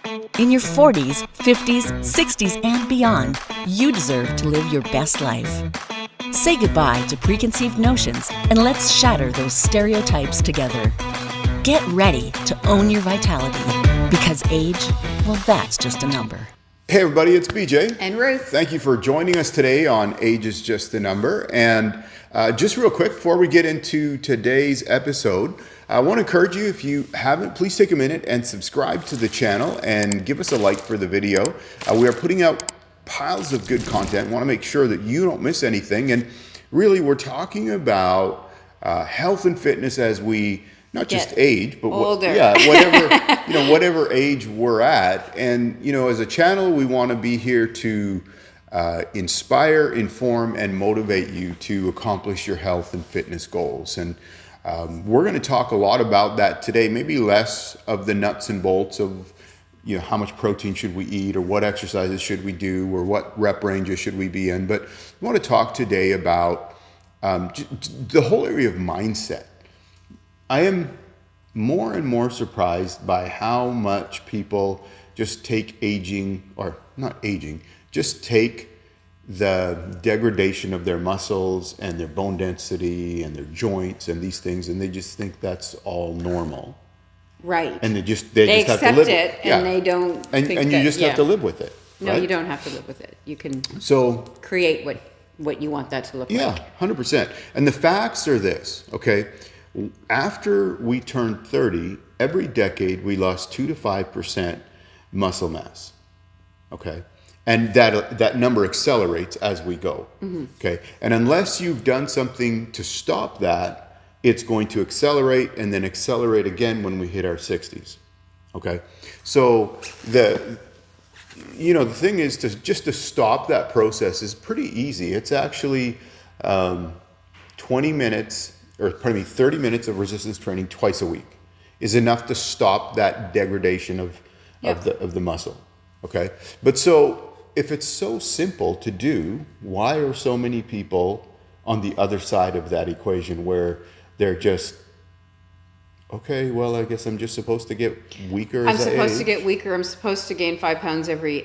In your 40s, 50s, 60s, and beyond, you deserve to live your best life. Say goodbye to preconceived notions and let's shatter those stereotypes together. Get ready to own your vitality because age, well, that's just a number. Hey everybody, it's BJ. And Ruth. Thank you for joining us today on Age is Just a Number. And just real quick, before we get into today's episode, I want to encourage you, if you haven't, please take a minute and subscribe to the channel and give us a like for the video. We are putting out piles of good content. Want to make sure that you don't miss anything. And really, we're talking about health and fitness as we not just age, but older. whatever age we're at. And as a channel, we want to be here to inspire, inform, and motivate you to accomplish your health and fitness goals. And we're going to talk a lot about that today. Maybe less of the nuts and bolts of how much protein should we eat, or what exercises should we do, or what rep ranges should we be in. But I want to talk today about the whole area of mindset. I am more and more surprised by how much people just take just take the degradation of their muscles and their bone density and their joints and these things, and they just think that's all normal. Right. And they just accept have to live it, and they don't think and you just have to live with it. No, right? you don't have to live with it. You can create what you want that to look like. Yeah, 100%. And the facts are this, okay? After we turned 30, every decade we lost 2 to 5% muscle mass, okay? And that number accelerates as we go, okay? And unless you've done something to stop that, it's going to accelerate and then accelerate again when we hit our 60s, okay? So the thing is to stop that process is pretty easy. It's actually 30 minutes of resistance training twice a week is enough to stop that degradation of the muscle, okay? But so if it's so simple to do, why are so many people on the other side of that equation where they're just, okay, well, I guess I'm just supposed to get weaker I'm supposed to get weaker. I'm supposed to gain 5 pounds every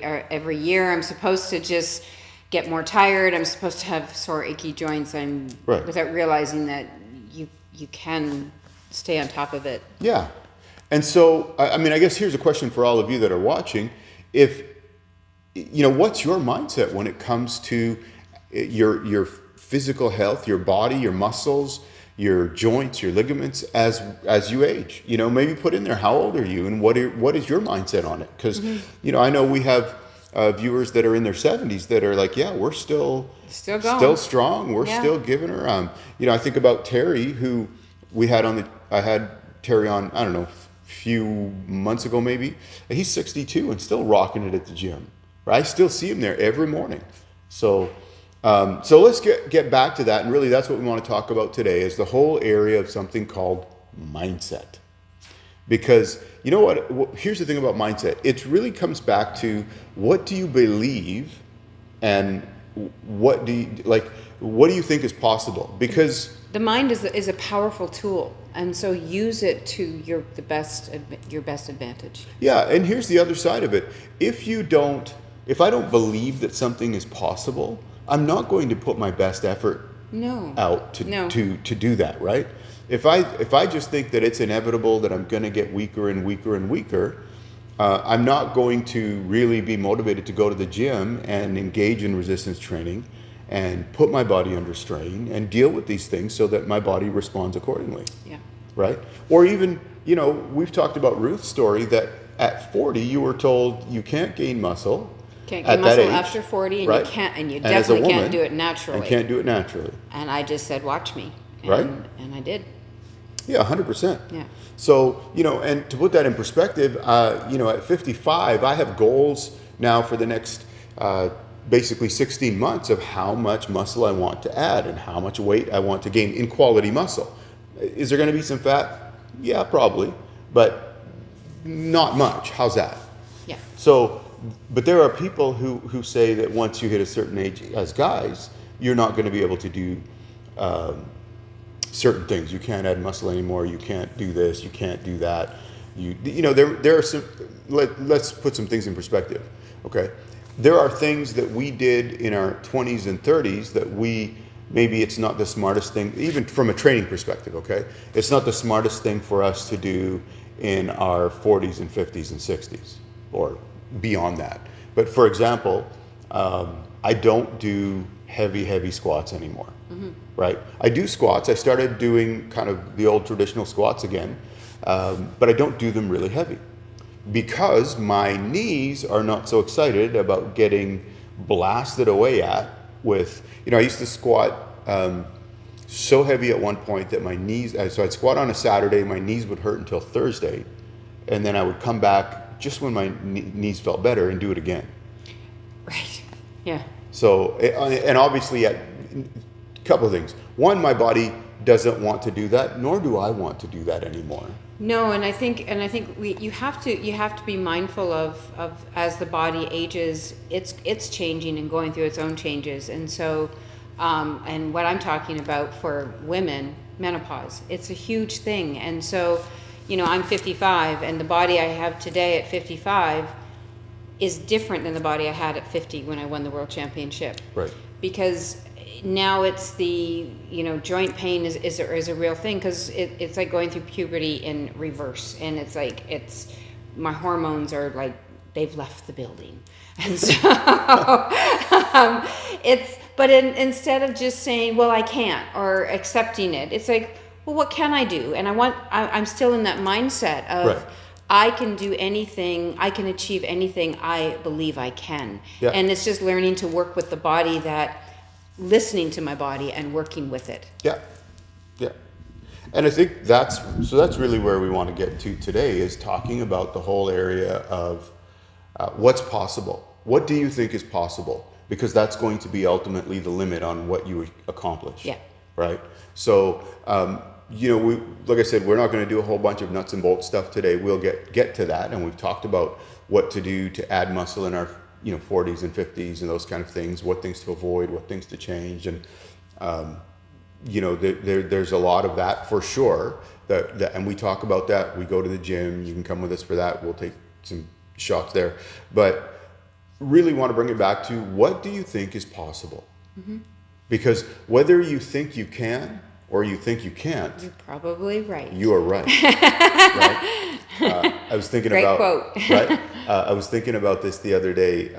year. I'm supposed to just get more tired. I'm supposed to have sore, achy joints. Without realizing that you can stay on top of it. Yeah. And so, I guess here's a question for all of you that are watching. What's your mindset when it comes to your physical health, your body, your muscles, your joints, your ligaments as you age? Maybe put in there, how old are you and what is your mindset on it? Because, I know we have viewers that are in their 70s that are like, yeah, we're still going. Still strong. We're still giving her. I think about Terry, who I had Terry on, I don't know, a few months ago maybe. He's 62 and still rocking it at the gym. Right? I still see him there every morning. So let's get back to that. And really that's what we want to talk about today, is the whole area of something called mindset. Because you know what? Here's the thing about mindset. It really comes back to, what do you believe and what do you think is possible? Because the mind is a powerful tool, and so use it to your best advantage. Yeah, and here's the other side of it. If I don't believe that something is possible, I'm not going to put my best effort out to do that, right? If I just think that it's inevitable that I'm going to get weaker and weaker and weaker, I'm not going to really be motivated to go to the gym and engage in resistance training and put my body under strain and deal with these things so that my body responds accordingly. Yeah. Right? Or even, we've talked about Ruth's story that at 40 you were told you can't gain muscle. Can't gain muscle after 40, and you definitely can't do it naturally. And can't do it naturally. And I just said, watch me. And I did. Yeah, 100%. Yeah. So, and to put that in perspective, at 55, I have goals now for the next basically 16 months of how much muscle I want to add and how much weight I want to gain in quality muscle. Is there going to be some fat? Yeah, probably, but not much. How's that? Yeah. So, but there are people who say that once you hit a certain age as guys, you're not going to be able to do certain things. You can't add muscle anymore. You can't do this. You can't do that. You know, there are some, let's put some things in perspective, okay? There are things that we did in our 20s and 30s that maybe it's not the smartest thing, even from a training perspective, okay? It's not the smartest thing for us to do in our 40s and 50s and 60s or beyond that. But for example, I don't do heavy squats anymore, right? I do squats. I started doing kind of the old traditional squats again, but I don't do them really heavy because my knees are not so excited about getting blasted away at with, you know, I used to squat so heavy at one point that my knees, so I'd squat on a Saturday, my knees would hurt until Thursday, and then I would come back just when my knees felt better and do it again. Right. Yeah. So, and obviously a couple of things. One, my body doesn't want to do that, nor do I want to do that anymore. No, and I think you have to be mindful of as the body ages, it's changing and going through its own changes, and so and what I'm talking about for women, menopause, it's a huge thing, and so, you know, I'm 55, and the body I have today at 55 is different than the body I had at 50 when I won the world championship. Right. Because now it's the, you know, joint pain is a real thing, because it's like going through puberty in reverse, and it's like my hormones are like they've left the building, and so instead of just saying, well, I can't, or accepting it, it's like, well, what can I do? And I'm still in that mindset of right. I can do anything, I can achieve anything I believe I can, yeah. And it's just learning to work with the body, that listening to my body and working with it. Yeah, yeah. And I think that's really where we want to get to today, is talking about the whole area of what's possible. What do you think is possible? Because that's going to be ultimately the limit on what you accomplish. Yeah. Right? So, you know, like I said, we're not going to do a whole bunch of nuts and bolts stuff today. We'll get to that, and we've talked about what to do to add muscle in our 40s and 50s and those kind of things, what things to avoid, what things to change. And, there's a lot of that for sure. And we talk about that. We go to the gym. You can come with us for that. We'll take some shots there. But really want to bring it back to, what do you think is possible? Mm-hmm. Because whether you think you can or you think you can't, you're probably right. You are right. Right? I was thinking Great quote. Right? I was thinking about this the other day,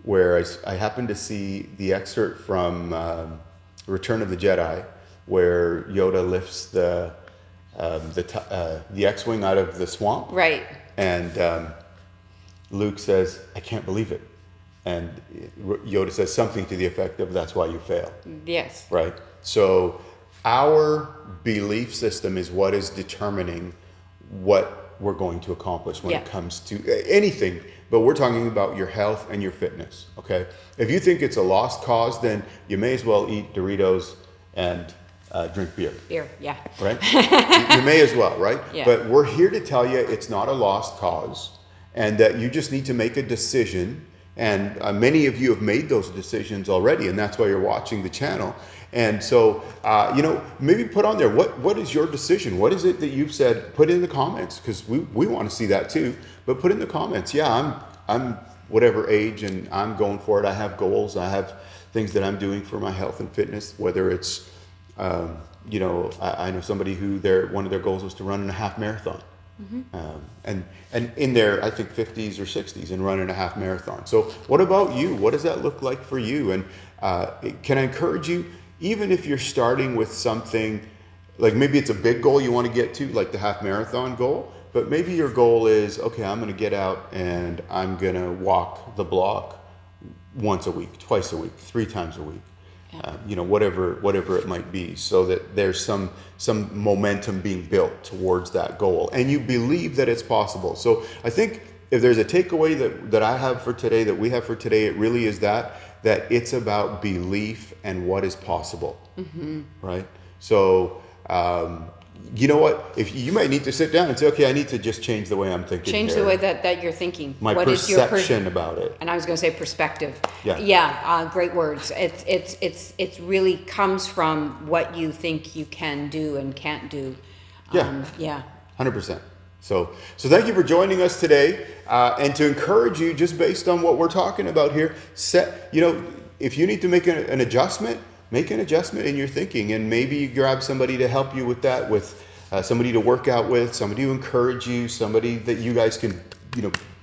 where I happened to see the excerpt from Return of the Jedi, where Yoda lifts the X-wing out of the swamp. Right. And Luke says, "I can't believe it," and Yoda says something to the effect of, "That's why you fail." Yes. Right. So our belief system is what is determining what we're going to accomplish when it comes to anything, but we're talking about your health and your fitness. Okay. If you think it's a lost cause, then you may as well eat Doritos and drink beer. Beer, yeah. Right? You may as well, right? Yeah. But we're here to tell you it's not a lost cause, and that you just need to make a decision. And many of you have made those decisions already, and that's why you're watching the channel. And so, maybe put on there, what is your decision? What is it that you've said? Put it in the comments, because we want to see that too. But put in the comments, yeah, I'm whatever age, and I'm going for it. I have goals. I have things that I'm doing for my health and fitness, whether it's, I know somebody who one of their goals was to run in a half marathon. Mm-hmm. And in their, I think, 50s or 60s, and running a half marathon. So what about you? What does that look like for you? And can I encourage you, even if you're starting with something, like maybe it's a big goal you want to get to, like the half marathon goal, but maybe your goal is, okay, I'm going to get out and I'm going to walk the block once a week, twice a week, 3 times a week. Whatever it might be, so that there's some momentum being built towards that goal, and you believe that it's possible. So I think if there's a takeaway that I have for today, that we have for today, it really is that it's about belief and what is possible. Mm-hmm. Right? So you know what? If you might need to sit down and say, okay, I need to just change the way I'm thinking. Change the way that you're thinking. My perception about it. And I was going to say perspective. Yeah. Yeah. Great words. It's really comes from what you think you can do and can't do. Yeah. 100%. So thank you for joining us today, and to encourage you, just based on what we're talking about here, if you need to make an adjustment, make an adjustment in your thinking, and maybe you grab somebody to help you with that, with somebody to work out with, somebody to encourage you, somebody that you guys can,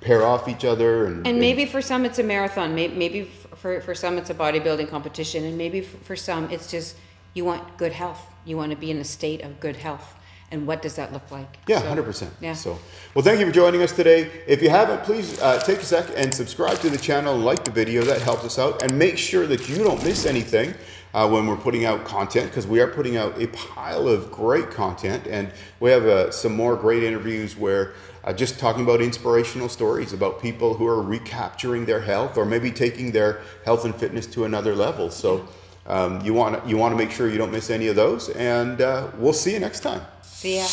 pair off each other. And maybe for some it's a marathon, maybe for some it's a bodybuilding competition, and maybe for some it's just you want good health. You want to be in a state of good health. And what does that look like? Yeah, 100%. Yeah. So, well, thank you for joining us today. If you haven't, please take a sec and subscribe to the channel and like the video. That helps us out. And make sure that you don't miss anything when we're putting out content, because we are putting out a pile of great content. And we have some more great interviews where just talking about inspirational stories about people who are recapturing their health, or maybe taking their health and fitness to another level. So you want to make sure you don't miss any of those. And we'll see you next time. See ya.